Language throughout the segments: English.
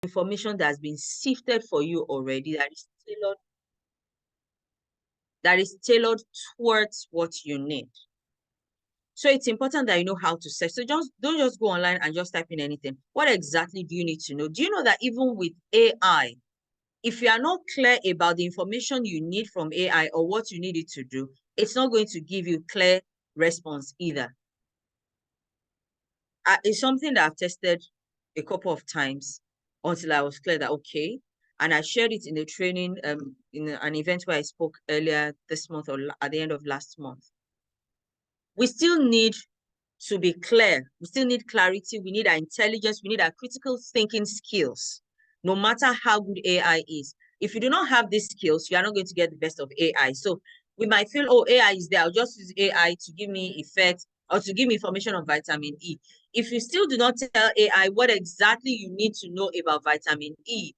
information that has been sifted for you already, that is tailored towards what you need. So it's important that you know how to search. So just don't just go online and just type in anything. What exactly do you need to know? Do you know that even with AI, if you are not clear about the information you need from AI or what you need it to do, it's not going to give you clear response either. It's something that I've tested a couple of times until I was clear that, okay, and I shared it in a training, in an event where I spoke earlier this month or at the end of last month. We still need to be clear. We still need clarity. We need our intelligence. We need our critical thinking skills, no matter how good AI is. If you do not have these skills, you are not going to get the best of AI. So we might feel, oh, AI is there. I'll just use AI to give me effects or to give me information on vitamin E. If you still do not tell AI what exactly you need to know about vitamin E,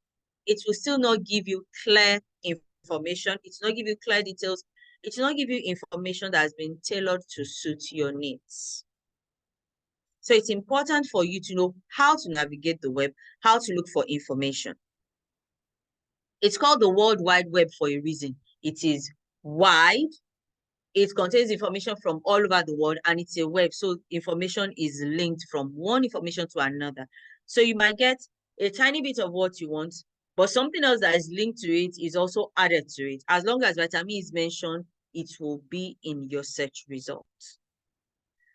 it will still not give you clear information. It will not give you clear details. It will not give you information that has been tailored to suit your needs. So it's important for you to know how to navigate the web, how to look for information. It's called the World Wide Web for a reason. It is wide. It contains information from all over the world, and it's a web. So information is linked from one information to another. So you might get a tiny bit of what you want, but something else that is linked to it is also added to it. As long as vitamin is mentioned, it will be in your search results.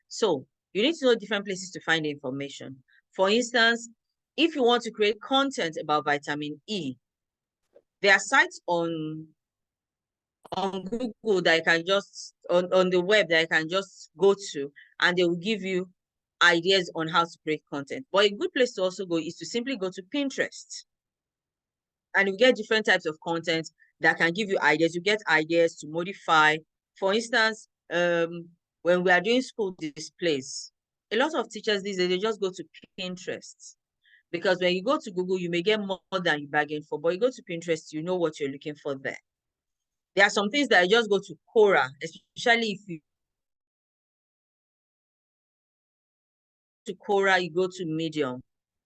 So you need to know different places to find information. For instance, if you want to create content about vitamin E, there are sites on Google that you can just, on the web that you can just go to, and they will give you ideas on how to create content. But a good place to also go is to simply go to Pinterest. And you get different types of content that can give you ideas. You get ideas to modify. For instance, when we are doing school displays, a lot of teachers these days, they just go to Pinterest. Because when you go to Google, you may get more than you bargained for, but you go to Pinterest, you know what you're looking for there. There are some things that I just go to Quora, especially if you to Quora, you go to Medium.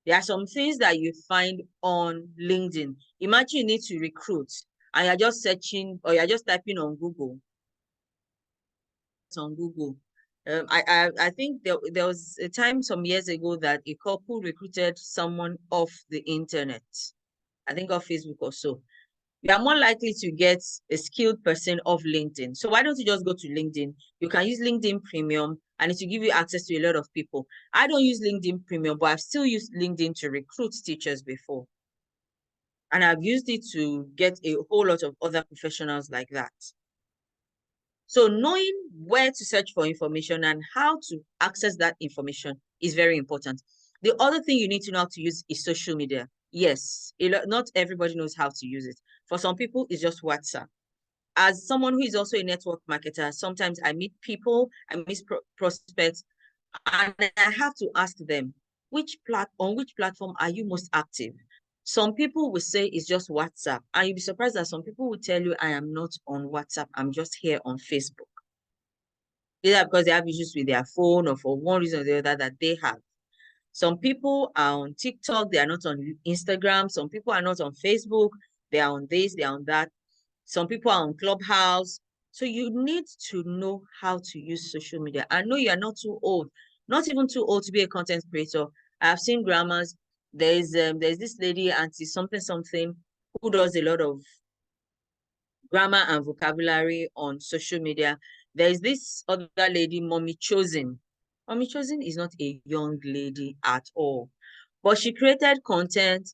There are some things that you find on LinkedIn. Imagine you need to recruit and you're just searching or you're just typing on Google. I think there was a time some years ago that a couple recruited someone off the internet, I think off Facebook or so. You are more likely to get a skilled person off LinkedIn. So why don't you just go to LinkedIn? You can use LinkedIn Premium and it will give you access to a lot of people. I don't use LinkedIn Premium, but I've still used LinkedIn to recruit teachers before. And I've used it to get a whole lot of other professionals like that. So knowing where to search for information and how to access that information is very important. The other thing you need to know how to use is social media. Yes, not everybody knows how to use it. For some people, it's just WhatsApp. As someone who is also a network marketer, sometimes I meet people, I meet prospects, and I have to ask them, on which platform are you most active? Some people will say it's just WhatsApp, and you'll be surprised that some people will tell you, I am not on WhatsApp, I'm just here on Facebook. Either because they have issues with their phone or for one reason or the other that they have. Some people are on TikTok, they are not on Instagram. Some people are not on Facebook, they are on this, they are on that. Some people are on Clubhouse. So you need to know how to use social media. I know you are not too old, not even too old to be a content creator. I've seen grandmas. There's this lady, Auntie something, who does a lot of grammar and vocabulary on social media. There's this other lady, Mommy Chosen. Mommy Chosen is not a young lady at all, but she created content,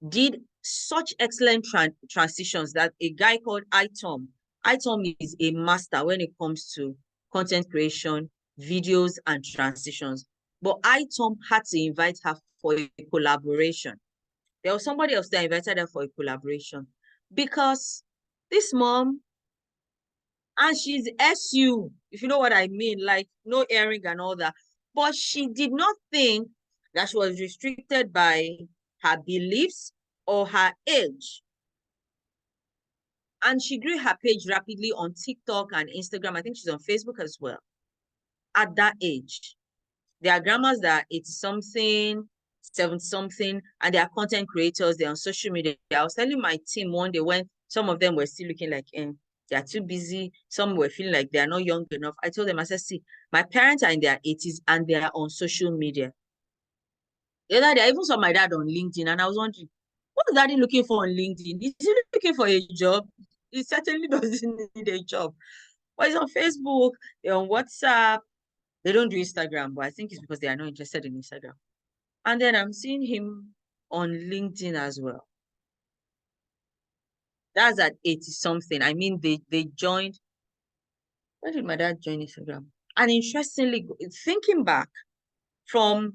did such excellent transitions that a guy called Itom is a master when it comes to content creation, videos, and transitions. But Itom had to invite her for a collaboration. There was somebody else that invited her for a collaboration because this mom, and she's SU, if you know what I mean, like no earring and all that. But she did not think that she was restricted by her beliefs or her age. And she grew her page rapidly on TikTok and Instagram. I think she's on Facebook as well. At that age, there are grandmas that it's something, seven something, and they are content creators. They're on social media. I was telling my team one day when some of them were still looking like they are too busy. Some were feeling like they are not young enough. I told them, I said, see, my parents are in their 80s and they are on social media. The other day, I even saw my dad on LinkedIn, and I was wondering, what is daddy looking for on LinkedIn? Is he looking for a job? He certainly doesn't need a job. But he's on Facebook, they're on WhatsApp. They don't do Instagram, but I think it's because they are not interested in Instagram. And then I'm seeing him on LinkedIn as well. That's at 80 something. I mean, they joined. When did my dad join Instagram? And interestingly, thinking back from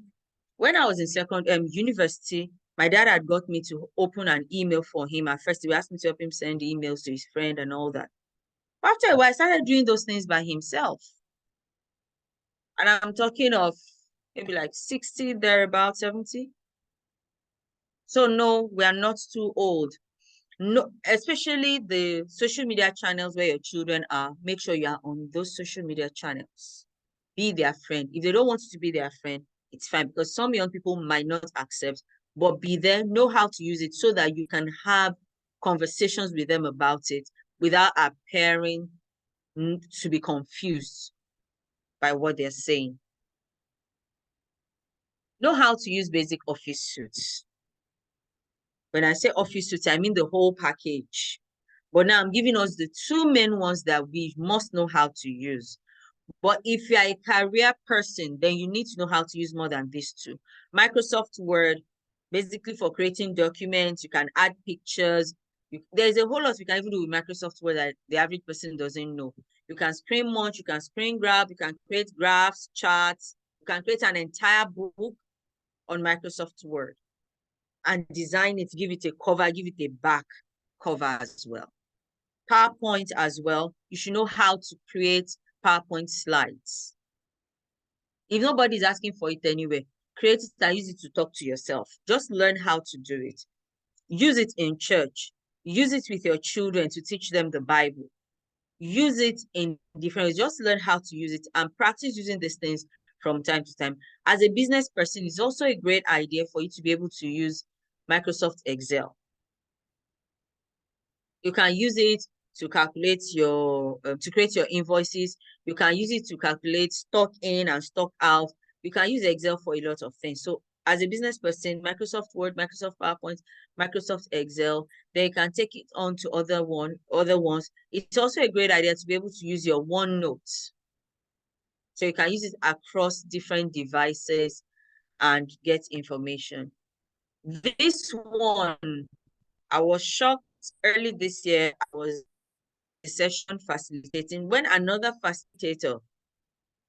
when I was in second university, my dad had got me to open an email for him. At first, he asked me to help him send emails to his friend and all that. After a while, I started doing those things by himself. And I'm talking of maybe like 60, thereabout 70. So no, we are not too old. No, especially the social media channels where your children are, make sure you are on those social media channels. Be their friend. If they don't want you to be their friend, it's fine because some young people might not accept, but be there, know how to use it so that you can have conversations with them about it without appearing to be confused by what they're saying. Know how to use basic office suits. When I say office suits, I mean the whole package. But now I'm giving us the two main ones that we must know how to use. But if you're a career person, then you need to know how to use more than these two. Microsoft Word, basically for creating documents, you can add pictures. There's a whole lot you can even do with Microsoft Word that the average person doesn't know. You can screen munch, you can screen grab, you can create graphs, charts, you can create an entire book on Microsoft Word and design it, give it a cover, give it a back cover as well. PowerPoint as well. You should know how to create PowerPoint slides. If nobody is asking for it anyway, create it and use it to talk to yourself. Just learn how to do it. Use it in church. Use it with your children to teach them the Bible. Use it in different ways. Just learn how to use it and practice using these things from time to time. As a business person, it's also a great idea for you to be able to use Microsoft Excel. You can use it to calculate your, to create your invoices. You can use it to calculate stock in and stock out. You can use Excel for a lot of things. So as a business person, Microsoft Word, Microsoft PowerPoint, Microsoft Excel, they can take it on to other ones. It's also a great idea to be able to use your OneNote. So you can use it across different devices and get information. This one, I was shocked early this year. I was a session facilitating when another facilitator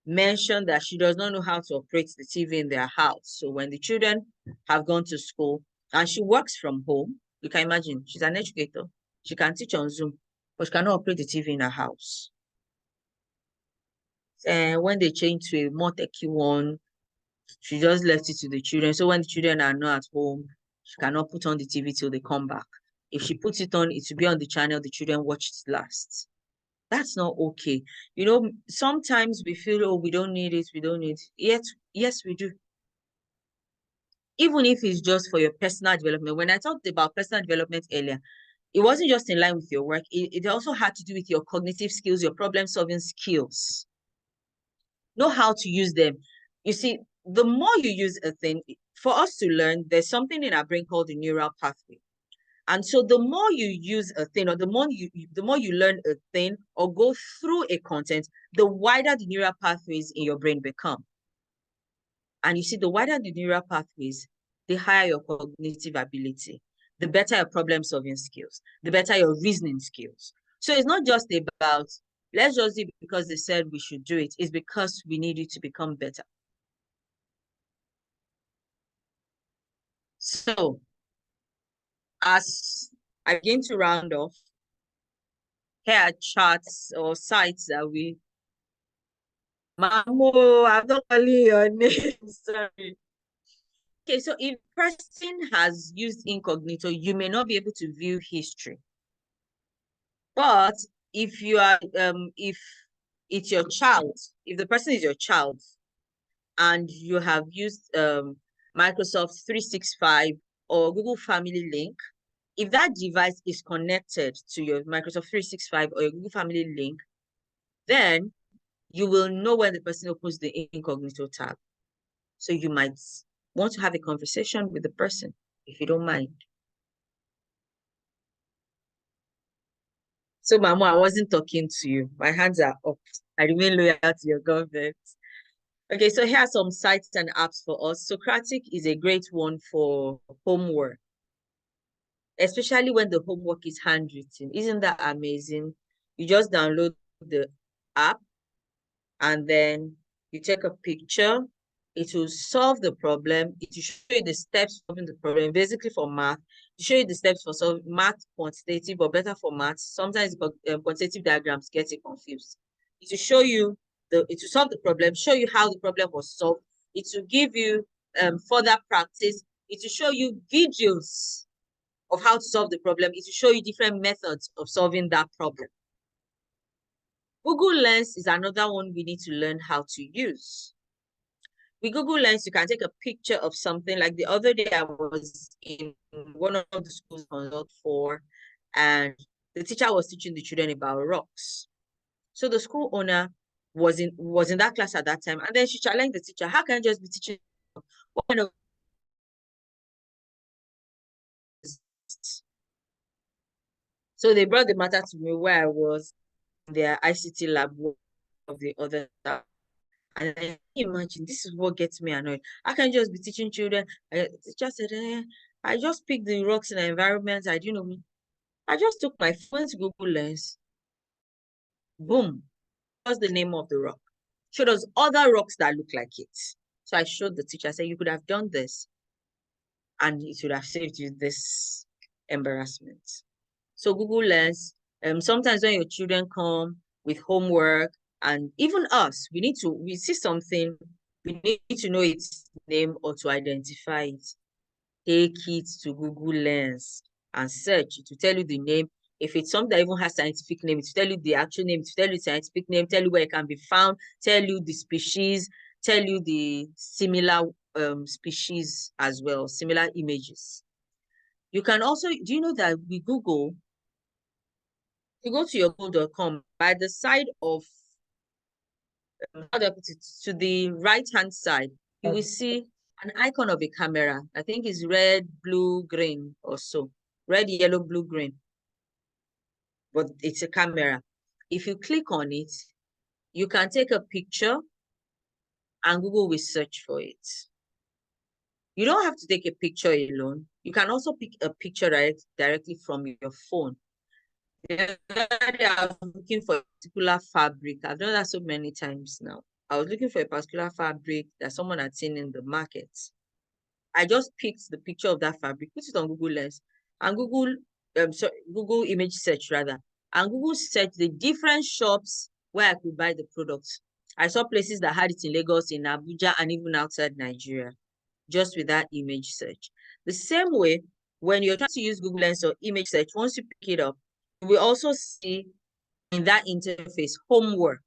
mentioned that she does not know how to operate the TV in their house. So when the children have gone to school and she works from home, you can imagine she's an educator. She can teach on Zoom, but she cannot operate the TV in her house. And when they changed to a more techy one, she just left it to the children. So when the children are not at home, she cannot put on the TV till they come back. If she puts it on, it will be on the channel the children watch it last. That's not okay. You know, sometimes we feel, oh, we don't need it, we don't need it. Yet, yes, we do. Even if it's just for your personal development. When I talked about personal development earlier, it wasn't just in line with your work. It also had to do with your cognitive skills, your problem-solving skills. Know how to use them. You see, the more you use a thing, for us to learn, there's something in our brain called the neural pathway. And so the more you use a thing, or the more you learn a thing or go through a content, the wider the neural pathways in your brain become. And you see, the wider the neural pathways, the higher your cognitive ability, the better your problem-solving skills, the better your reasoning skills. So it's not just about, let's just do it because they said we should do it. It's because we need you to become better. So as I begin to round off, here are charts or sites that we Mamo, I'm not calling your name. Sorry. Okay, so if person has used incognito, you may not be able to view history. But if you are, if it's your child, if the person is your child, and you have used Microsoft 365, or Google Family Link, if that device is connected to your Microsoft 365 or your Google Family Link, then you will know when the person opens the incognito tab. So you might want to have a conversation with the person, if you don't mind. So, Mama, I wasn't talking to you. My hands are up. I remain loyal to your government. Okay, so here are some sites and apps for us. Socratic is a great one for homework, especially when the homework is handwritten. Isn't that amazing? You just download the app and then you take a picture. It will solve the problem. It will show you the steps solving the problem. Basically for math, to show you the steps for solving math quantitative, but better for math. Sometimes quantitative diagrams get it confused. It will show you it will solve the problem, show you how the problem was solved. It will give you further practice. It will show you videos of how to solve the problem. It will show you different methods of solving that problem. Google Lens is another one we need to learn how to use. With Google Lens, you can take a picture of something. Like the other day, I was in one of the schools I consult for, and the teacher was teaching the children about rocks. So the school owner was in that class at that time, and then she challenged the teacher, "How can you just be teaching? What kind of?" So they brought the matter to me where I was in their ICT lab of the other staff. And I can imagine this is what gets me annoyed. I can just be teaching children. I just said, I just picked the rocks in the environment. I didn't know. I just took my phone to Google Lens. Boom. What's the name of the rock? Showed us other rocks that look like it. So I showed the teacher. I said, you could have done this, and it would have saved you this embarrassment. So Google Lens. Sometimes when your children come with homework, and even us, we see something, we need to know its name or to identify it. Take it to Google Lens and search. It will tell you the name. If it's something that even has scientific name, it will tell you the actual name, it will tell you the scientific name, tell you where it can be found, tell you the species, tell you the similar species as well, similar images. You can also, do you know that with Google, you go to your google.com, by the side of, how do I put it, to the right-hand side, you will see an icon of a camera. I think it's red, blue, green or so. Red, yellow, blue, green. But it's a camera. If you click on it, you can take a picture and Google will search for it. You don't have to take a picture alone. You can also pick a picture directly from your phone. The other day I was looking for a particular fabric. I've done that so many times now. I was looking for a particular fabric that someone had seen in the market. I just picked the picture of that fabric, put it on Google Lens, and Google image search rather, and Google search the different shops where I could buy the products. I saw places that had it in Lagos, in Abuja, and even outside Nigeria, just with that image search. The same way, when you're trying to use Google Lens or image search, once you pick it up, you will also see in that interface homework.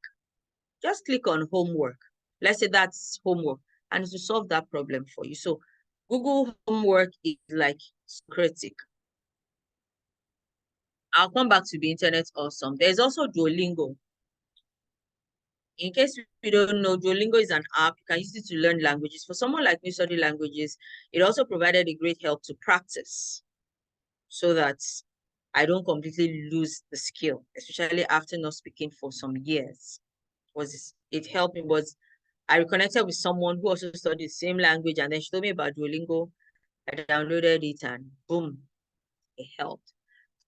Just click on homework. Let's say that's homework, and it will solve that problem for you. So Google homework is like Socratic. I'll come back to the internet awesome. There's also Duolingo. In case you don't know, Duolingo is an app. You can use it to learn languages. For someone like me studying languages, it also provided a great help to practice so that I don't completely lose the skill, especially after not speaking for some years. It helped me was I reconnected with someone who also studied the same language, and then she told me about Duolingo. I downloaded it and boom, it helped.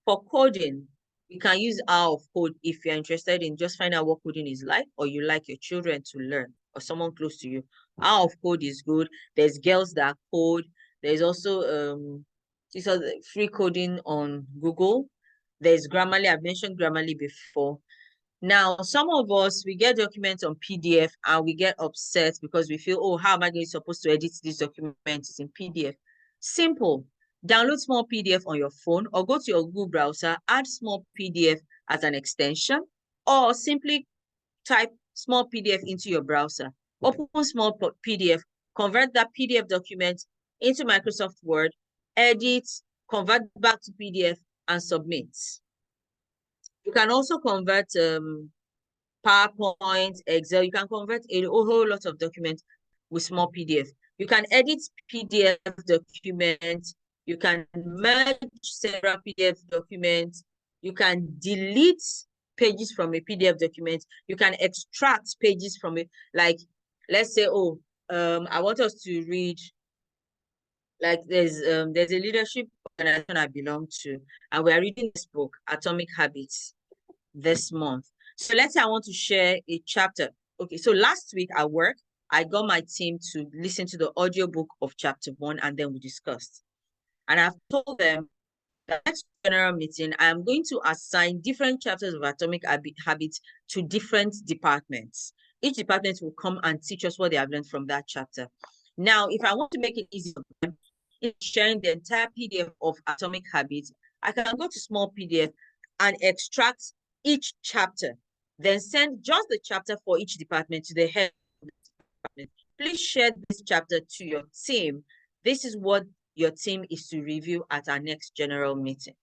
For coding, you can use Hour of Code if you're interested in just finding out what coding is like, or you like your children to learn, or someone close to you. Hour of Code is good. There's girls that code. There's also these are the free coding on Google. There's Grammarly. I've mentioned Grammarly before. Now, some of us, we get documents on PDF and we get upset because we feel, oh, how am I supposed to edit this document? It's in PDF. Simple. Download small PDF on your phone or go to your Google browser, add small PDF as an extension, or simply type small PDF into your browser. Open small PDF, convert that PDF document into Microsoft Word, edit, convert back to PDF, and submit. You can also convert PowerPoint, Excel. You can convert a whole lot of documents with small PDF. You can edit PDF documents. You can merge several PDF documents. You can delete pages from a PDF document. You can extract pages from it. Like, let's say, I want us to read, like there's a leadership organization I belong to, and we are reading this book, Atomic Habits, this month. So let's say I want to share a chapter. Okay, so last week at work, I got my team to listen to the audiobook of chapter 1, and then we discussed. And I've told them the next general meeting, I am going to assign different chapters of Atomic Habits to different departments. Each department will come and teach us what they have learned from that chapter. Now, if I want to make it easy for them, in sharing the entire PDF of Atomic Habits, I can go to small PDF and extract each chapter, then send just the chapter for each department to the head of the department. Please share this chapter to your team. This is what your team is to review at our next general meeting.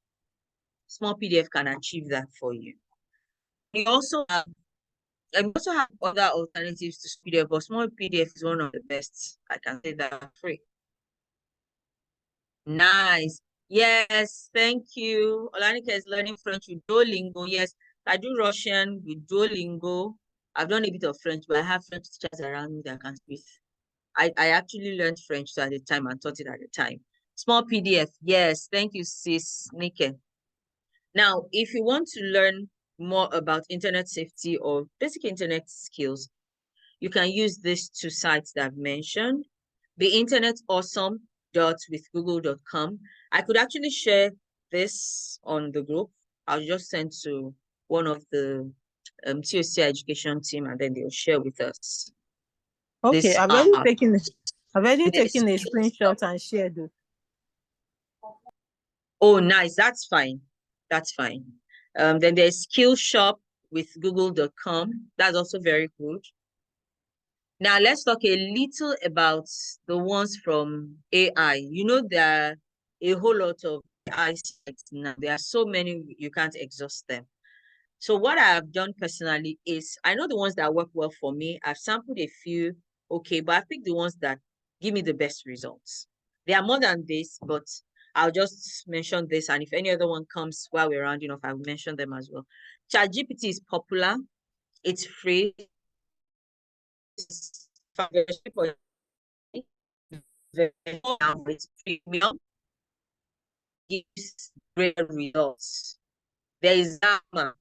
Small PDF can achieve that for you. We also have other alternatives to PDF, but small PDF is one of the best. I can say that free. Nice. Yes, thank you. Olanika is learning French with Duolingo. Yes, I do Russian with Duolingo. I've done a bit of French, but I have French teachers around me that I can speak. I actually learned French at the time and taught it at the time. Small PDF. Yes, thank you, sis Nike. Now, if you want to learn more about internet safety or basic internet skills, you can use these two sites that I've mentioned. beinternetawesome.withgoogle.com. I could actually share this on the group. I'll just send to one of the TOCI education team, and then they'll share with us. Okay, I've already taken a screenshot and shared it. Oh, nice. That's fine. That's fine. Then there's Skillshop with google.com. That's also very good. Now let's talk a little about the ones from AI. You know, there are a whole lot of AI sites now. There are so many, you can't exhaust them. So what I have done personally is, I know the ones that work well for me. I've sampled a few, okay, but I picked the ones that give me the best results. There are more than this, but I'll just mention this. And if any other one comes while we're rounding off, I'll mention them as well. ChatGPT is popular. It's free. It's premium, gives great results. There is Gamma.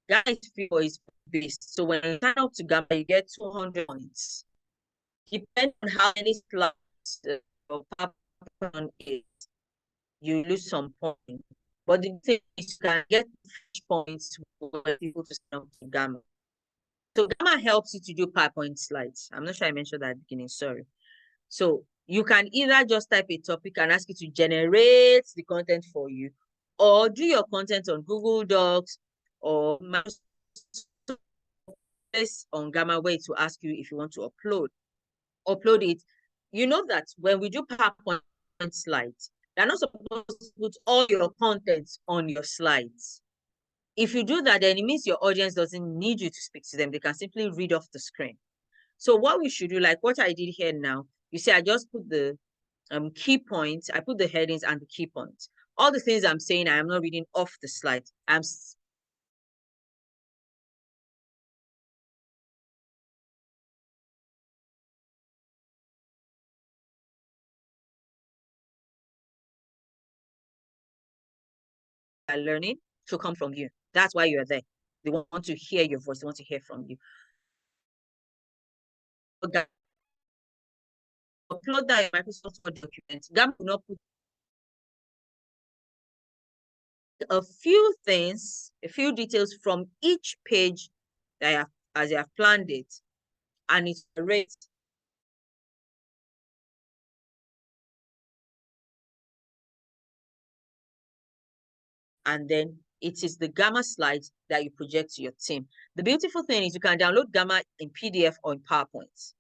Gamma is free for its base. So when you sign up to Gamma, you get 200 points. Depending on how many slots your PowerPoint is, you lose some points. But the thing is, you can get points for people to sign up to Gamma. So Gamma helps you to do PowerPoint slides. I'm not sure I mentioned that at the beginning, sorry. So you can either just type a topic and ask it to generate the content for you, or do your content on Google Docs or on Gamma, where to ask you if you want to upload it. You know that when we do PowerPoint slides, they're not supposed to put all your content on your slides. If you do that, then it means your audience doesn't need you to speak to them. They can simply read off the screen. So what we should do, like what I did here now, you see, I just put the key points, I put the headings and the key points. All the things I'm saying, I am not reading off the slide. I'm learning to come from you. That's why you're there. They want to hear your voice. They want to hear from you. Upload that in Microsoft Word document. Gamma will not put a few things, a few details from each page that I have, as you have planned it, and it's rate. And then it is the Gamma slides that you project to your team. The beautiful thing is you can download Gamma in PDF or in PowerPoint.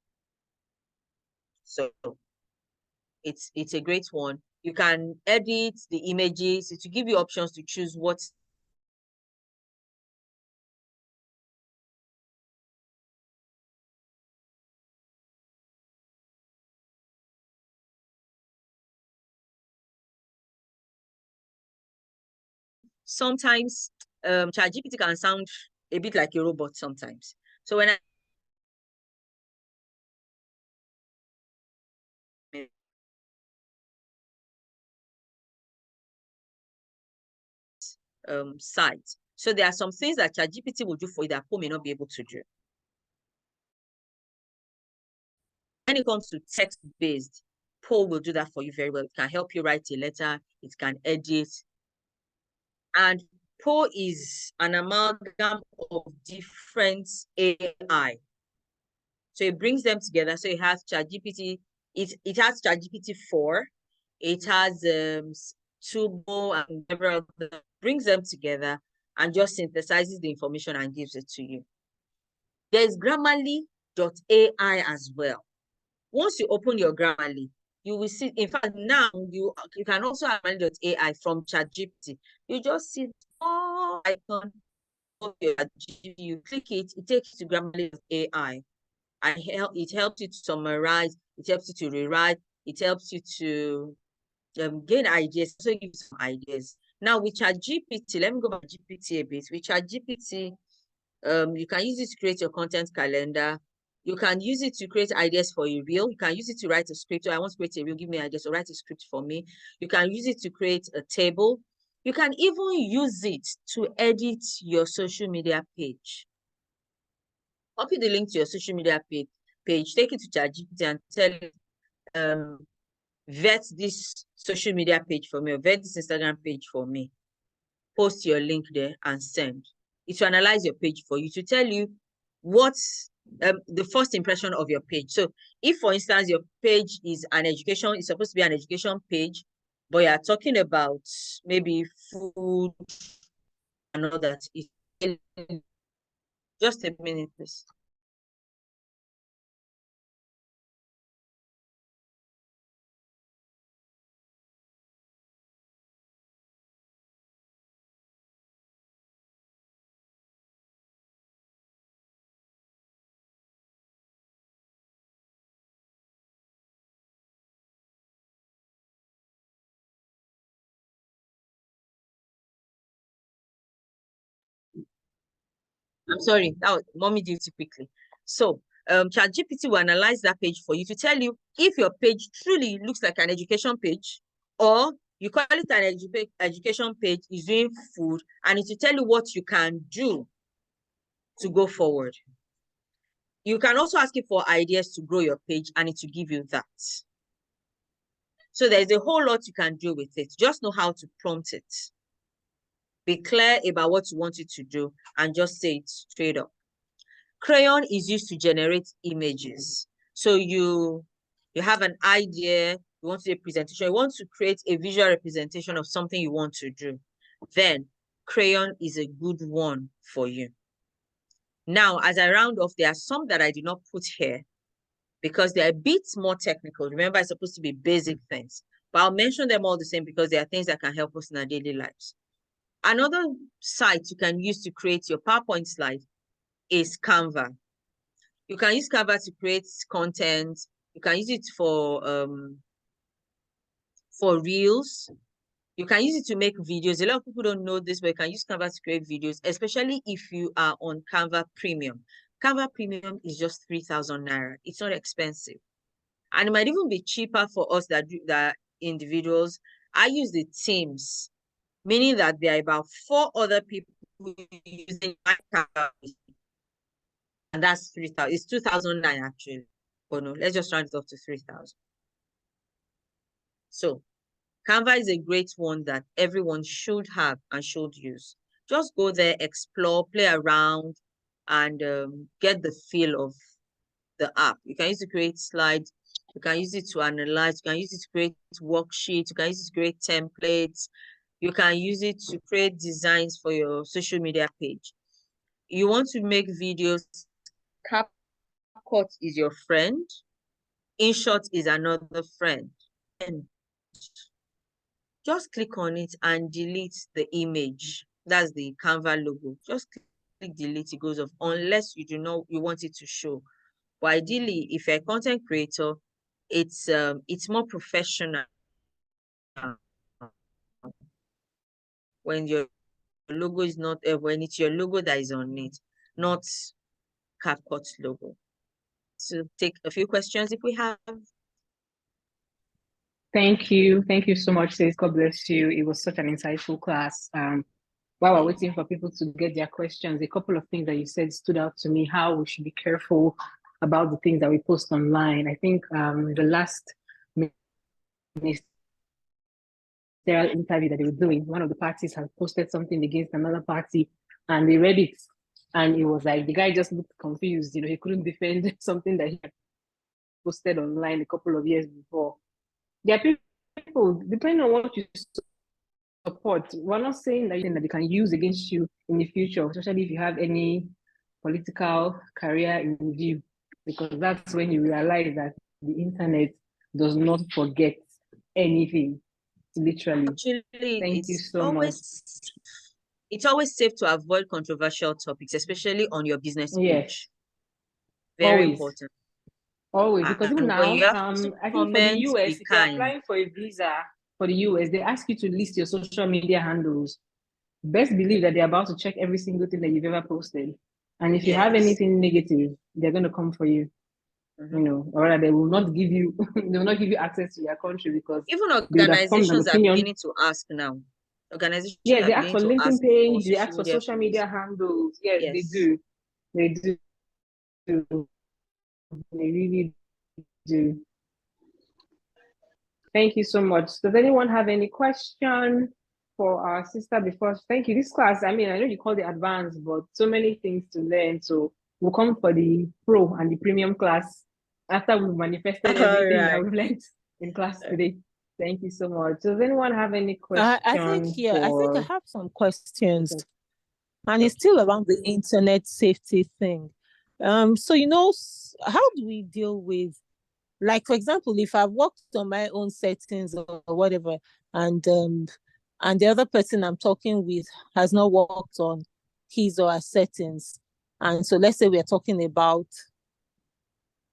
So it's a great one. You can edit the images. It will give you options to choose what sometimes ChatGPT can sound a bit like a robot sometimes. So when I site. So there are some things that ChatGPT will do for you that Poe may not be able to do. When it comes to text-based, Poe will do that for you very well. It can help you write a letter. It can edit. And Poe is an amalgam of different AI. So it brings them together. So it has ChatGPT. It has ChatGPT 4. It has Turbo and several other, brings them together and just synthesizes the information and gives it to you. There's Grammarly.ai as well. Once you open your Grammarly, you will see, in fact, now you can also have Grammarly.ai from ChatGPT. You just see the icon of your ChatGPT, you click it, it takes you to Grammarly.ai. And it helps you to summarize, it helps you to rewrite, it helps you to gain ideas, so give you some ideas. Now with ChatGPT, let me go back to GPT a bit. With ChatGPT, you can use it to create your content calendar. You can use it to create ideas for a reel. You can use it to write a script. So I want to create a reel, give me ideas, so write a script for me. You can use it to create a table. You can even use it to edit your social media page. Copy the link to your social media page, take it to ChatGPT and tell it, vet this social media page for me, or vet this Instagram page for me. Post your link there and send. It will analyze your page for you to tell you what's the first impression of your page. So if, for instance, your page is an education, it's supposed to be an education page, but you're talking about maybe food and all that. Just a minute, please. I'm sorry, that was mommy duty quickly. So ChatGPT will analyze that page for you to tell you if your page truly looks like an education page, or you call it an education page, is doing food, and it will tell you what you can do to go forward. You can also ask it for ideas to grow your page, and it will give you that. So there's a whole lot you can do with it. Just know how to prompt it. Be clear about what you want it to do and just say it straight up. Crayon is used to generate images. So you have an idea, you want to do a presentation, you want to create a visual representation of something you want to do. Then crayon is a good one for you. Now, as I round off, there are some that I did not put here because they're a bit more technical. Remember, it's supposed to be basic things, but I'll mention them all the same because they are things that can help us in our daily lives. Another site you can use to create your PowerPoint slide is Canva. You can use Canva to create content. You can use it for reels. You can use it to make videos. A lot of people don't know this, but you can use Canva to create videos, especially if you are on Canva Premium. Canva Premium is just 3,000 Naira. It's not expensive. And it might even be cheaper for us that do that individuals. I use the teams, meaning that there are about 4 other people using my Canva, and that's 3,000. It's 2,009 actually. But no, let's just round it up to 3,000. So Canva is a great one that everyone should have and should use. Just go there, explore, play around, and get the feel of the app. You can use it to create slides. You can use it to analyze. You can use it to create worksheets. You can use it to create templates. You can use it to create designs for your social media page. You want to make videos, CapCut is your friend. InShot is another friend. And just click on it and delete the image. That's the Canva logo. Just click delete, it goes off, unless you want it to show. But ideally, if you're a content creator, it's more professional when your logo is not when it's your logo that is on it, not CapCut logo. So take a few questions if we have. Thank you. Thank you so much, sis. God bless you. It was such an insightful class. While we're waiting for people to get their questions, a couple of things that you said stood out to me, how we should be careful about the things that we post online. I think the last ministerial interview that they were doing, one of the parties had posted something against another party, and they read it, and it was like the guy just looked confused. He couldn't defend something that he had posted online a couple of years before. There are people, depending on what you support, we're not saying that they can use against you in the future, especially if you have any political career in view, because that's when you realize that the internet does not forget anything, literally. Actually, Thank you so much. It's always safe to avoid controversial topics, especially on your business page. Yes. Very Always. important. Always, because even now, I think for the US, if you're kind. applying for a visa for the US, they ask you to list your social media handles. Best believe that they're about to check every single thing that you've ever posted. And if you have anything negative, they're going to come for you. Or they will not give you they will not give you access to your country, because even organizations are beginning to ask now. Organizations they are ask for beginning to LinkedIn ask page, for they ask for social media handles. Yes, they do. They do. They really do. Thank you so much. Does anyone have any question for our sister before? Thank you. This class, I know you call it advanced, but so many things to learn. So we'll come for the pro and the premium class after we've manifested everything that we've learned in class today. Thank you so much. Does anyone have any questions? I think I have some questions. Okay. And it's still around the internet safety thing. So, how do we deal with, like, for example, if I've worked on my own settings or whatever, and the other person I'm talking with has not worked on his or her settings, and so let's say we're talking about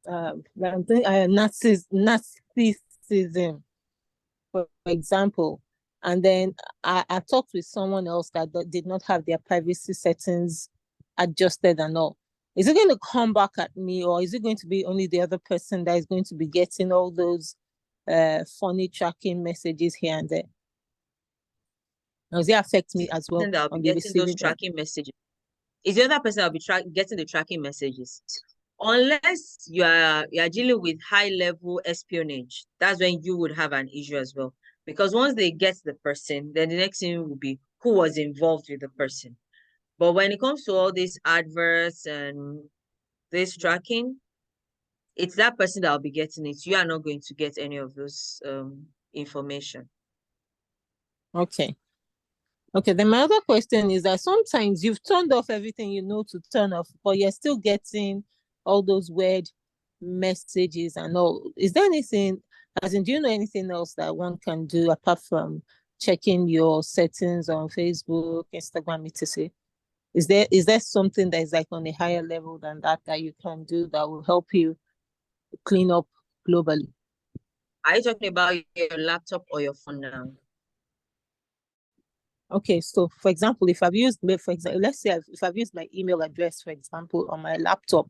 narcissism, for example, and then I talked with someone else that did not have their privacy settings adjusted and all. Is it going to come back at me, or is it going to be only the other person that is going to be getting all those funny tracking messages here and there? Does it affect me as well? That will be getting those tracking messages. Is the other person that will be getting the tracking messages? Unless you are dealing with high level espionage, that's when you would have an issue as well. Because once they get the person, then the next thing will be who was involved with the person. But when it comes to all these adverts and this tracking, it's that person that will be getting it. You are not going to get any of those information. Okay. Then my other question is that sometimes you've turned off everything to turn off, but you're still getting all those weird messages and all. Is there anything, do you know anything else that one can do apart from checking your settings on Facebook, Instagram, etc.? Is there something that is like on a higher level than that you can do that will help you clean up globally? Are you talking about your laptop or your phone now? Okay, so for example, if I've used, let's say if I've used my email address, for example, on my laptop,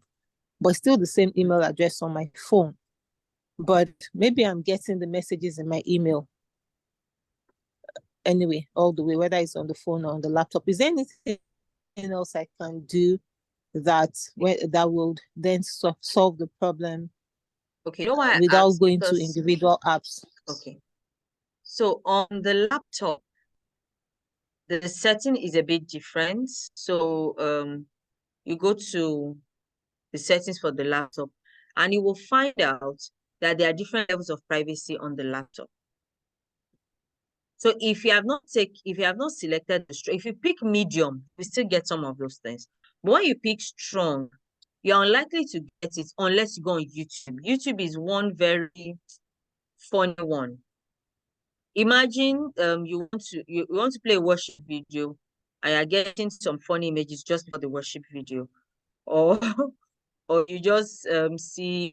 but still the same email address on my phone, but maybe I'm getting the messages in my email anyway, all the way, whether it's on the phone or on the laptop. Is there anything else I can do that will then solve the problem? Okay, why without going to individual apps? Okay, so on the laptop, the setting is a bit different. So you go to the settings for the laptop and you will find out that there are different levels of privacy on the laptop. So if you have not selected if you pick medium, you still get some of those things. But when you pick strong, you're unlikely to get it unless you go on YouTube. YouTube is one very funny one. Imagine you want to play a worship video and you're getting some funny images just for the worship video, or or you just see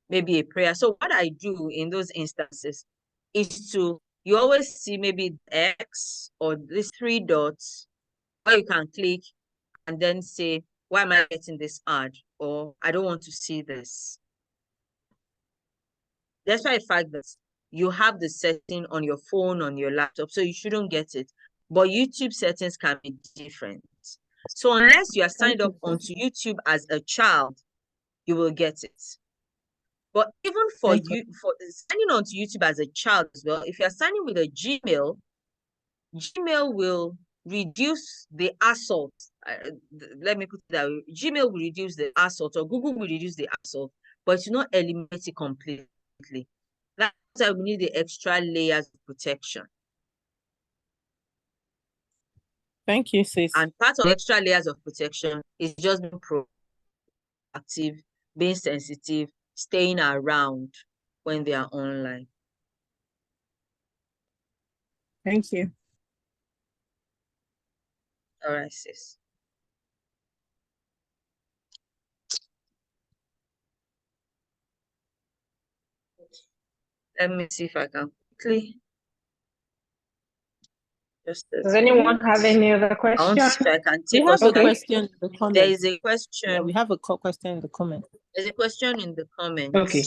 maybe a prayer. So what I do in those instances is you always see maybe X or these three dots where you can click and then say, why am I getting this ad? Or I don't want to see this. That's why the fact that you have the setting on your phone, on your laptop, so you shouldn't get it. But YouTube settings can be different. So unless you are signed up onto YouTube as a child, you will get it. But even for you, for signing on to YouTube as a child as well, if you're signing with a Gmail, Gmail will reduce the assault. Let me put it that way. Gmail will reduce the assault, or Google will reduce the assault, but it's not eliminate it completely. That's why we need the extra layers of protection. Thank you, sis. And part of extra layers of protection is just being proactive, being sensitive, staying around when they are online. Thank you. All right, sis. Let me see if I can quickly. Does anyone have any other I want to questions? see if I can We take have us a through. question in the comments. There is a question. Yeah, we have a question in the comments. There's a question in the comments. Okay.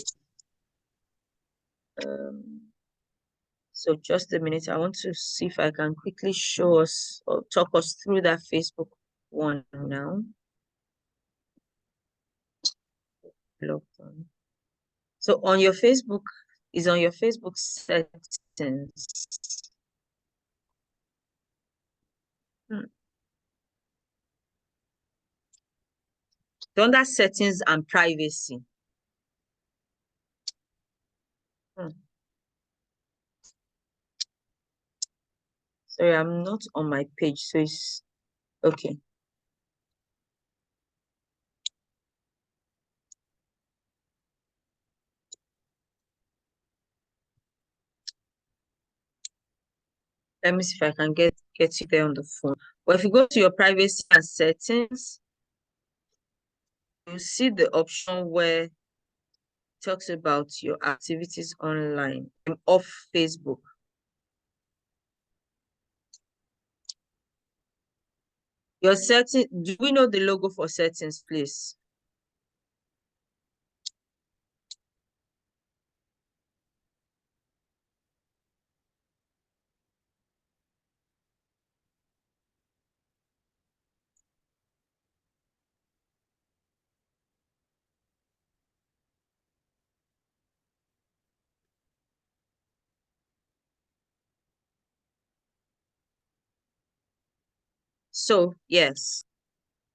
So just a minute. I want to see if I can quickly show us or talk us through that Facebook one now. So on your Facebook, is on your Facebook settings. So under settings and privacy. Sorry, I'm not on my page, so it's okay. Let me see if I can get you there on the phone. But if you go to your privacy and settings, you see the option where it talks about your activities online off Facebook. Your setting, do we know the logo for settings, please? So yes,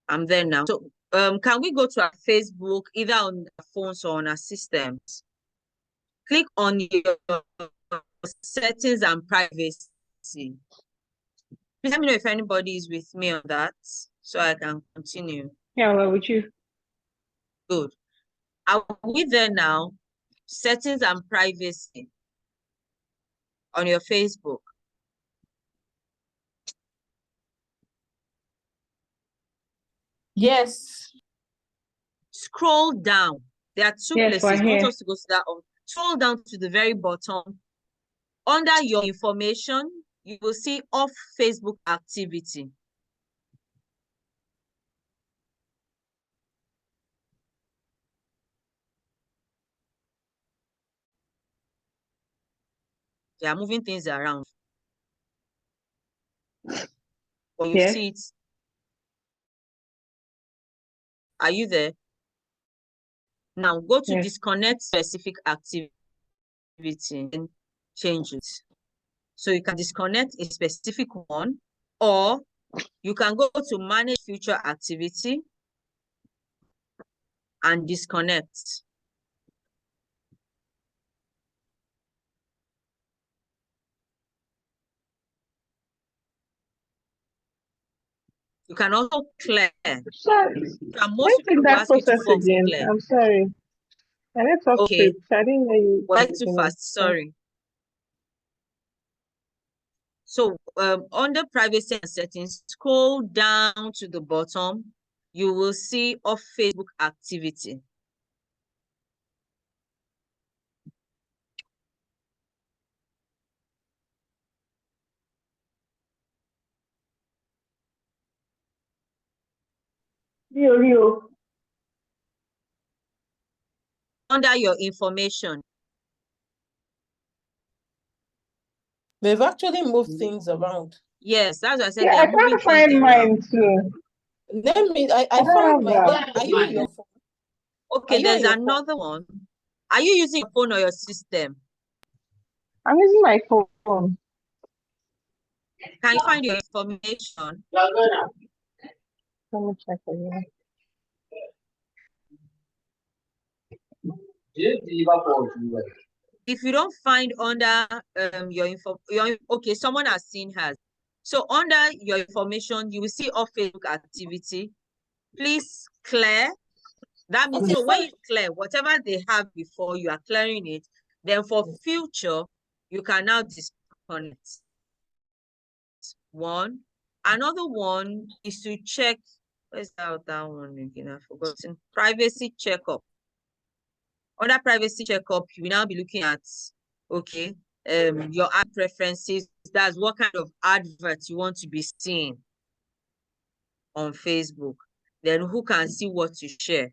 I'm there now. So can we go to our Facebook, either on our phones or on our systems? Click on your settings and privacy. Please let me know if anybody is with me on that so I can continue. Yeah, well, with you. Good. Are we there now? Settings and privacy on your Facebook. Yes. Scroll down. There are two Yes, places. we're I want here. us to go to that. Scroll down to the very bottom. Under your information, you will see off Facebook activity. They are moving things around. But you Yes. see it. Are you there? Now go to Yes. disconnect specific activity and change it. So you can disconnect a specific one, or you can go to manage future activity and disconnect. You can also clear. Sorry. Most Let's take people will that ask you to process form to again. clear. I'm sorry. My network Okay, switched. I didn't hear you why at the too beginning. fast? Sorry. So under privacy and settings, scroll down to the bottom. You will see off Facebook activity. Rio. Under your information. They've actually moved things around. Yes, that's what I said. Yeah, They I are moving can't things find around. mine too. Let me, I I don't found have mine. that. Are you on your phone? Okay, Are you on there's your phone? another one. Are you using your phone or your system? I'm using my phone. Can you find your information? Let me check for you. If you don't find under your info, okay, someone has seen hers. So under your information, you will see all Facebook activity. Please clear. That means so when you clear whatever they have before, you are clearing it. Then for future, you can now disconnect. One. Another one is to check. Where's that one again? I've forgotten. Privacy checkup. Under privacy checkup, you will now be looking at, okay, your ad preferences. That's what kind of advert you want to be seeing on Facebook. Then who can see what you share.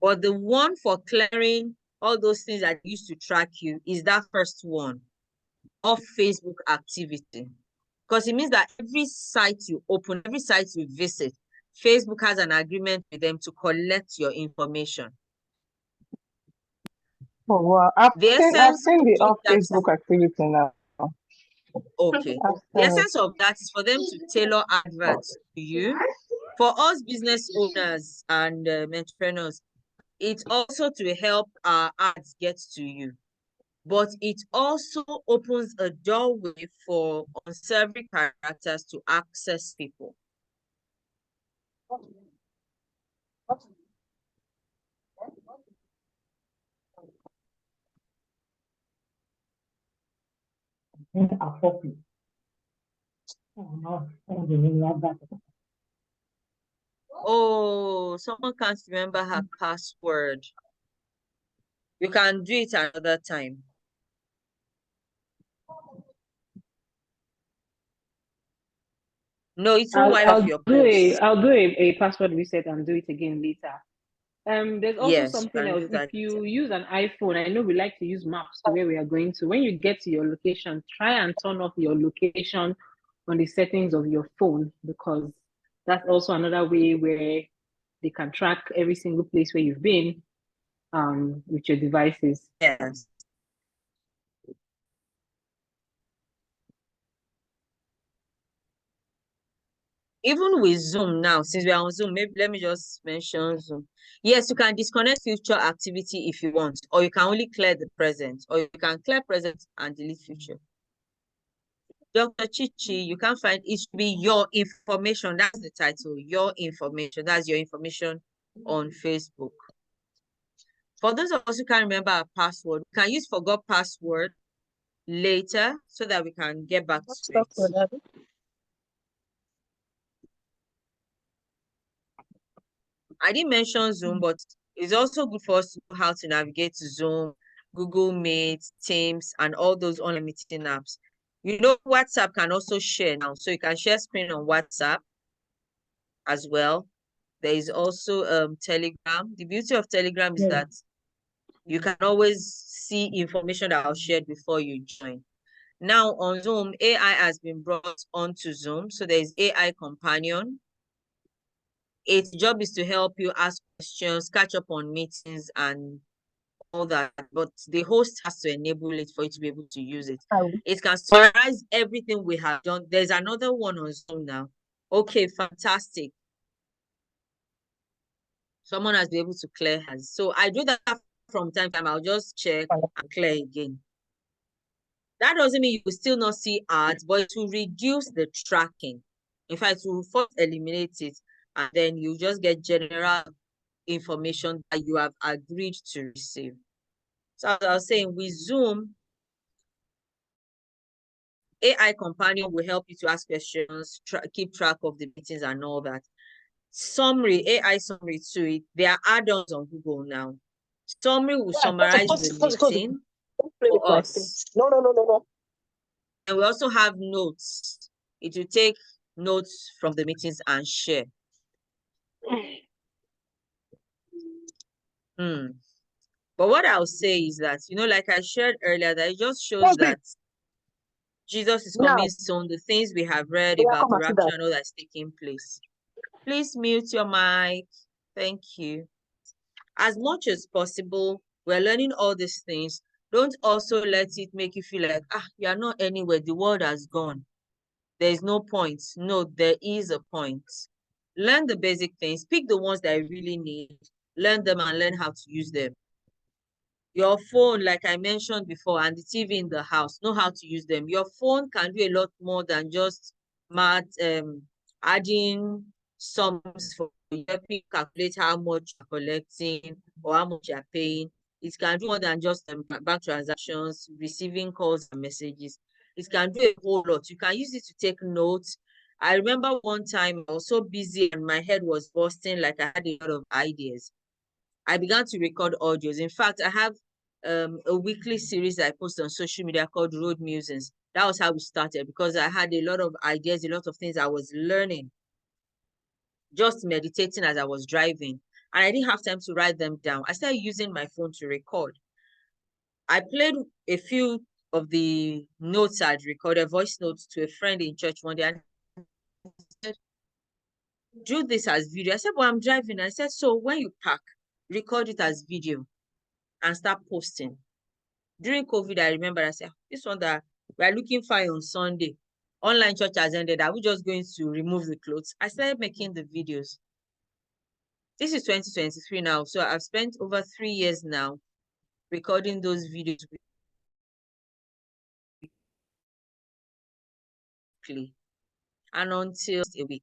But the one for clearing all those things that used to track you is that first one of Facebook activity. Because it means that every site you open, every site you visit, Facebook has an agreement with them to collect your information. Oh wow. I've The seen essence of the doing off that, Facebook activity now. okay. I've The seen it. essence of that is for them to tailor adverts to you. For us business owners and entrepreneurs, it's also to help our ads get to you. But it also opens a doorway for unsavory characters to access people. Oh, someone can't remember her password. You can do it another time. No, it won't wipe off your post. I'll do a password reset and do it again later. There's also Yes, you something can else. do If that. you use an iPhone, I know we like to use maps to where we are going to. When you get to your location, try and turn off your location on the settings of your phone, because that's also another way where they can track every single place where you've been with your devices. Yes. Even with Zoom now, since we are on Zoom, maybe let me just mention Zoom. Yes, you can disconnect future activity if you want, or you can only clear the present, or you can clear present and delete future. Dr. Chichi, you can find it should be your information. That's the title. Your information. That's your information on Facebook. For those of us who can't remember our password, we can use forgot password later so that we can get back to it. I didn't mention Zoom, but it's also good for us to know how to navigate to Zoom, Google Meet, Teams, and all those online meeting apps. You know, WhatsApp can also share now. So you can share screen on WhatsApp as well. There is also Telegram. The beauty of Telegram is that you can always see information that was shared before you join. Now on Zoom, AI has been brought onto Zoom. So there is AI companion. Its job is to help you ask questions, catch up on meetings and all that. But the host has to enable it for you to be able to use it. It can summarize everything we have done. There's another one on Zoom now. Okay, fantastic. Someone has been able to clear hers. So I do that from time to time. I'll just check and clear again. That doesn't mean you will still not see ads, but it will reduce the tracking. In fact, it will first eliminate it, and then you just get general information that you have agreed to receive. So as I was saying, with Zoom, AI companion will help you to ask questions, keep track of the meetings and all that. Summary, AI summary too, there are add-ons on Google now. Summary will summarize the meeting for us. No. And we also have notes. It will take notes from the meetings and share. But what I'll say is that, like I shared earlier, that it just shows that Jesus is coming soon. The things we have read about the rapture and all that's taking place. Please mute your mic. Thank you. As much as possible, we're learning all these things. Don't also let it make you feel like, you are not anywhere. The world has gone. There is no point. No, there is a point. Learn the basic things. Pick the ones that you really need. Learn them and learn how to use them. Your phone, like I mentioned before, and the TV in the house, know how to use them. Your phone can do a lot more than just adding sums for you, helping calculate how much you're collecting or how much you're paying. It can do more than just bank transactions, receiving calls and messages. It can do a whole lot. You can use it to take notes. I remember one time I was so busy and my head was bursting, like I had a lot of ideas. I began to record audios. In fact, I have a weekly series that I post on social media called Road Musings. That was how we started, because I had a lot of ideas, a lot of things I was learning, just meditating as I was driving. And I didn't have time to write them down. I started using my phone to record. I played a few of the notes I'd recorded, voice notes, to a friend in church one day, and said, do this as video. I said, well, I'm driving. I said, so when you park, record it as video and start posting. During COVID, I remember I said, this one that we are looking fine on Sunday. Online church has ended. Are we just going to remove the clothes? I started making the videos. This is 2023 now. So I've spent over 3 years now recording those videos weekly. And until a week,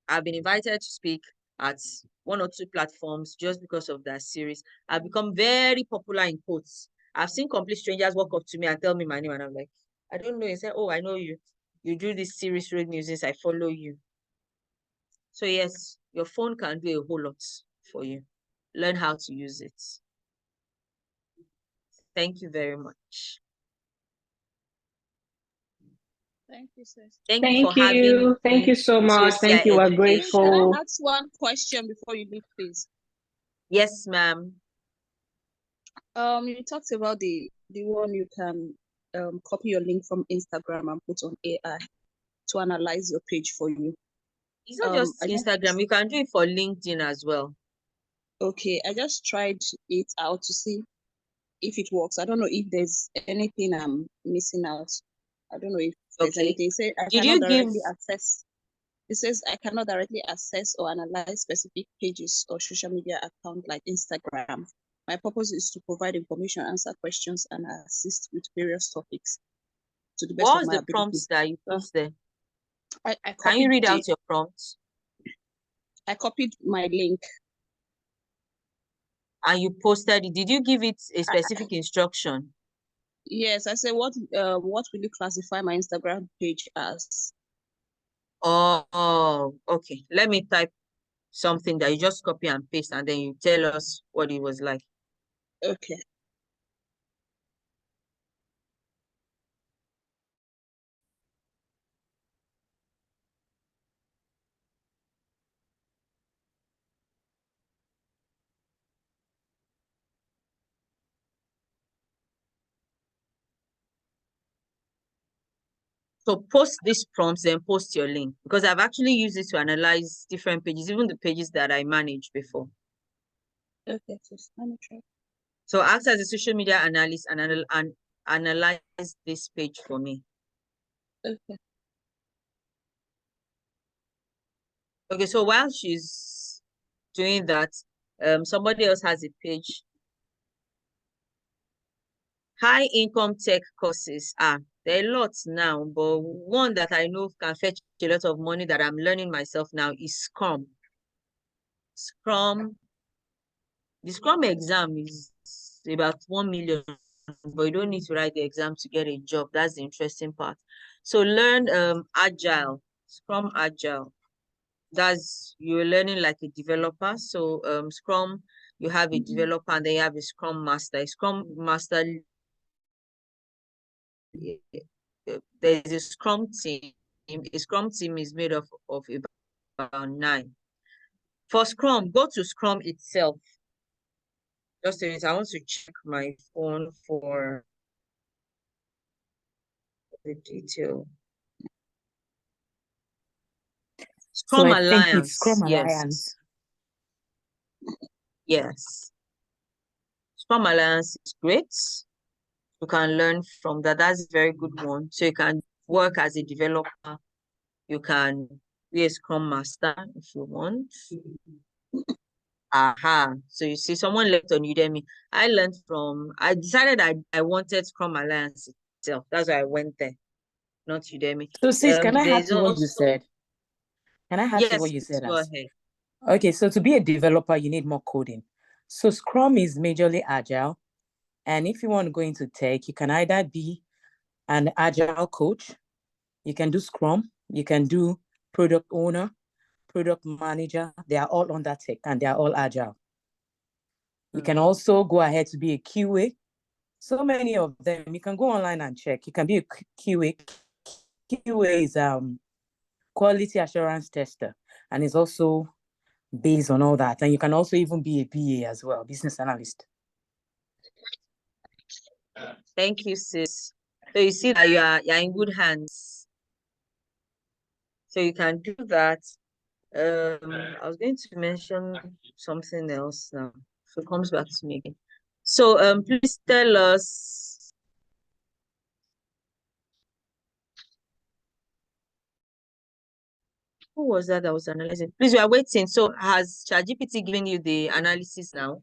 I've been invited to speak at 1 or 2 platforms just because of that series. I've become very popular in quotes. I've seen complete strangers walk up to me and tell me my name, and I'm like, I don't know. He said, oh, I know you. You do this series, Road Musings. I follow you. So yes, your phone can do a whole lot for you. Learn how to use it. Thank you very much. Thank you, sis. Thank you for having me. Thank you so much. Thank you. We're grateful. Can I ask one question before you leave, please? Yes, ma'am. You talked about the one you can copy your link from Instagram and put on AI to analyze your page for you. It's not just Instagram. You can do it for LinkedIn as well. Okay, I just tried it out to see if it works. I don't know if there's anything I'm missing out. I don't know if there's anything. It says I cannot directly access. It says I cannot directly access or analyze specific pages or social media account like Instagram. My purpose is to provide information, answer questions, and assist with various topics to the best of my ability. What was the prompts that you put there? Can you read out your prompts? I copied my link. And you posted it. Did you give it a specific instruction? Yes, I said, what will you classify my Instagram page as? Oh, okay. Let me type something that you just copy and paste, and then you tell us what it was like. Okay. So post these prompts and post your link, because I've actually used it to analyze different pages, even the pages that I managed before. Okay, so let me try. So act as a social media analyst and analyze this page for me. Okay. Okay, so while she's doing that, somebody else has a page. High income tech courses. There are lots now, but one that I know can fetch a lot of money that I'm learning myself now is Scrum. Scrum. The Scrum exam is about 1 million, but you don't need to write the exam to get a job. That's the interesting part. So learn Agile, Scrum Agile. That's you're learning like a developer. So Scrum, you have a developer and then you have a Scrum Master. A Scrum Master, there's a Scrum team. A Scrum team is made of about 9. For Scrum, go to Scrum itself. Just a minute, I want to check my phone for the detail. Scrum So I think it's Alliance. Scrum Yes. Alliance. Yes. Scrum Alliance is great. You can learn from that. That's a very good one. So you can work as a developer. You can be a Scrum Master if you want. Aha. So you see, someone left on Udemy. I decided I wanted Scrum Alliance itself. That's why I went there, not Udemy. So sis, can I add There's to what you also, said? Can I add to what yes, you said? go ahead. Okay, so to be a developer, you need more coding. So Scrum is majorly agile. And if you want to go into tech, you can either be an agile coach, you can do Scrum, you can do product owner, product manager. They are all under tech and they are all agile. You can also go ahead to be a QA. So many of them, you can go online and check. You can be a QA. QA is quality assurance tester, and it's also based on all that. And you can also even be a BA as well, business analyst. Thank you, sis. So you see that you're in good hands. So you can do that. I was going to mention something else now. So it comes back to me again. So please tell us. Who was that was analyzing? Please, we are waiting. So has ChatGPT given you the analysis now?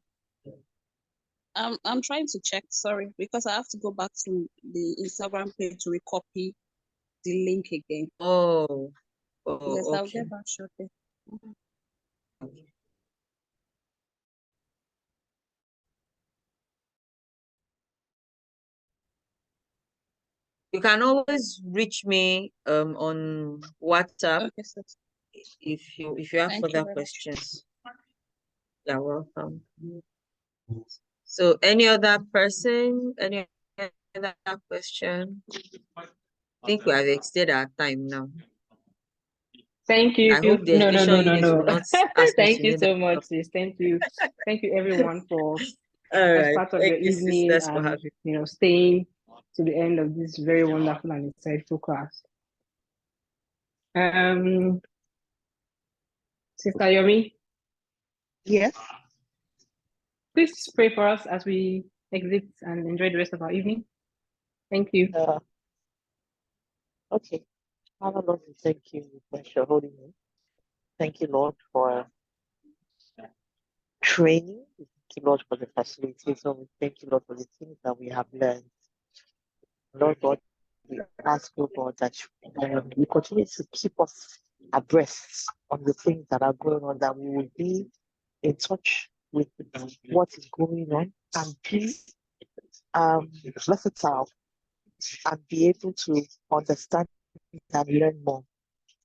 I'm trying to check, sorry, because I have to go back to the Instagram page to recopy the link again. Oh, Yes, okay. I'll get back shortly. You can always reach me on WhatsApp. Okay, so If you have thank you further very much. questions. You're welcome. So any other person, any other question? I think we have extended our time now. Thank you. I hope the No. education unit will not ask me Thank to you need so that much, stuff. sis. Thank you. Thank you everyone for All as right. part of Thank your you, evening sisters, for and having staying to the end of this very wonderful and insightful class. Sister Yomi, Yes. please pray for us as we exit and enjoy the rest of our evening. Thank you. Okay. Father, Lord, we thank you. We bless your holy name. Thank you, Lord, for training. We thank you, Lord, for the facilities. And we thank you, Lord, for the things that we have learned. Lord God, we ask you, God, that you continue to keep us abreast on the things that are going on, that we will be in touch with what is going on and be versatile and be able to understand and learn more.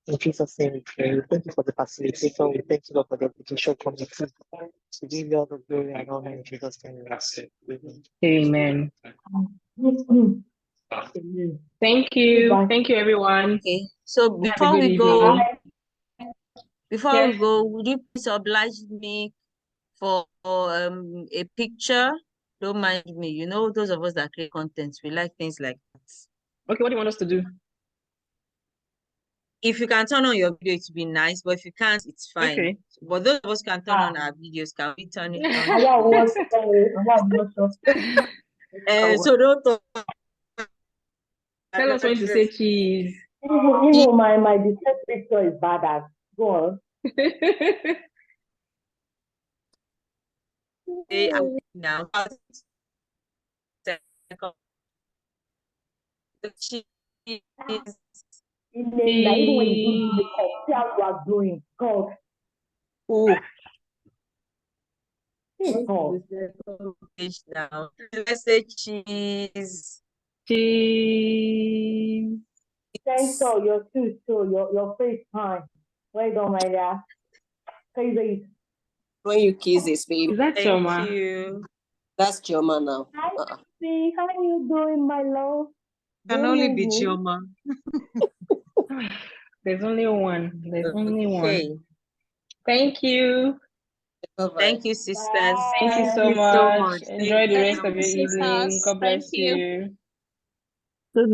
In Jesus' name we pray. We thank you for the facilitator. We thank you, Lord, for the education committee. To give you all the glory and honor in Jesus' name. Amen. Thank you. Bye. Thank you, everyone. Okay. So Have a before good we go, evening. Yes. would you please oblige me for a picture? Don't mind me. You know, those of us that create content, we like things like that. Okay, what do you want us to do? If you can turn on your video, it would be nice. But if you can't, it's fine. Okay. But those of us can turn on our videos. Can we turn it on? So don't talk. Tell us when to say cheese. Even my defense picture is bad as go on. Now. The cheese. Even when you do the makeup, see how you are doing. God. Oh. Hey, God. Now. Let's say cheese. Cheese. Thanks, so you're too, so your face fine. Well done, my dear. Crazy. When you kiss his baby. Is that Thank Choma? you. That's Choma now. Hi, see, how you doing, my love? Can only be Chioma. There's only one. There's only Okay. one. Thank you. Bye-bye. Thank you, sisters. Thank you Bye. so Thank you so much. much. Enjoy Thank the you. rest of your evening. sisters. God Thank bless you. you. Good